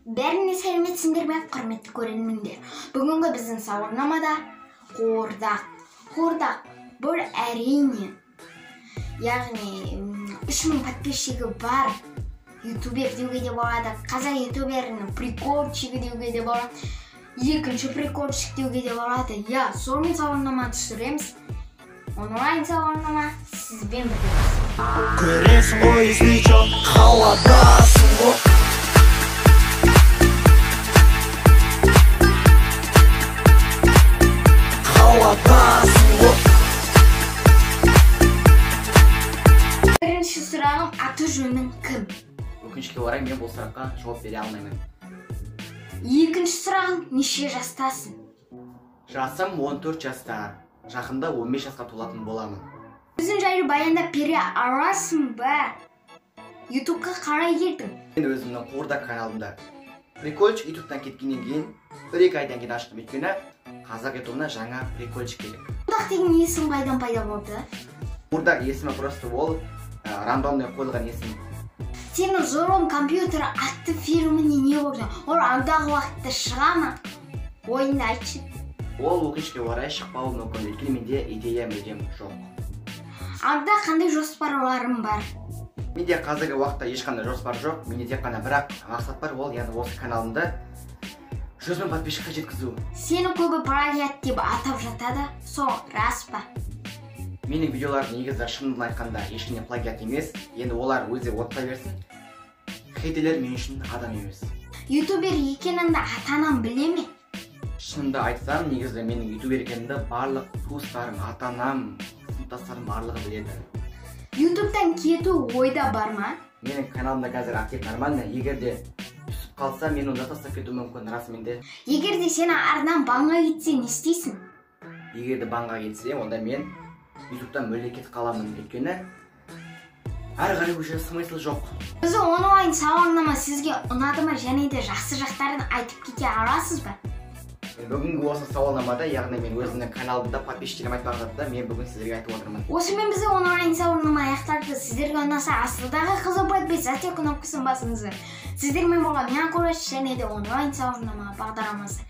Бәріне сәлеметсіңдер ме, құрметті көрермендер. Бүгінгі біздің сауалнамада Қуырдақ. Бұл әрине, яғни 3000 подписчигі бар ютубер деуге де болады. Қазақ ютуберінің приколчигі деуге де болады. Екінші приколчик деуге де болады. Я, сонымен сауалнама түсіреміз. Онлайн сауалнама сізбен біргеміз. Көресің ғой іздейчо, қаладасың ғой. Бірінші сұрағым, аты жөнің кім? Өкінішке орай мен бұл сұраққа жауап бере алмаймын. Екінші сұрағым, неше жастасың? Жасым 14 жаста. Жақында 15 жасқа толатын боламын. Өзің жайлы баяндап бере аласың ба? Ютубқа қалай келдің? Мен өзімнің Қуырдақ каналымда прикольчик ютубтан кеткеннен кейін 1-2 айдан кейін аштым, өйткені қазақ ютубына жаңа прикольчик керек. Қуырдақ деген есім қайдан пайда болды? Қуырдақ есімі просто ол рандомный қойылған есім. Сенің Зорлом компьютер атты фильміне не болды? Ол алдағы уақытта шыға ма? Ойынды айтшы. Ол өкінішке орай шықпауы мүмкін, өйткені менде идея мүлдем жоқ. Алда қандай жоспарларым бар? Менде қазіргі уақытта ешқандай жоспар жоқ. Менде тек қана бірақ мақсат бар, ол яғни осы каналымда 100 000 подписчикқа жеткізу. Сені көбі плагиат деп атап жатады, сол рас па? Менің видеолардың негізі шынын айтқанда ешкімнен плагиат емес. Енді олар өзі оттай берсін. Хейтерлер мен үшін адам емес. Ютубер екеніңді ата-анам біле ме? Шынымды айтсам, негізі менің ютубер екенімді барлық туыстарым, ата-анам, сыныптастарым барлығы біледі. Ютубтан кету ойда бар ма? Менің каналымда қазір актив нормально. Егер де түсіп қалса, мен оны тастап кету мүмкін, расымен. Егер де сені ардан банға кетсе, не істейсің? Егер де банға кетсе, онда мен ютубтан мүлде кетіп қаламын, өйткені әрі қарай көше смысл жоқ. Бізді онлайн сауалнама сізге ұнады ма, және де жақсы жақтарын айтып кете аласыз ба? Бүгінгі осы сауалнамада, яғни мен өзімнің каналымда подписчиктерім айтпаған затты мен бүгін сіздерге айтып отырмын. Осымен бізді онлайн сауалнама аяқталды. Сіздерге ұнаса астыдағы қызыл подписаться кнопкасын басыңыздар. Сіздермен болған мен Қуырдақ және де онлайн сауалнама бағдарламасы.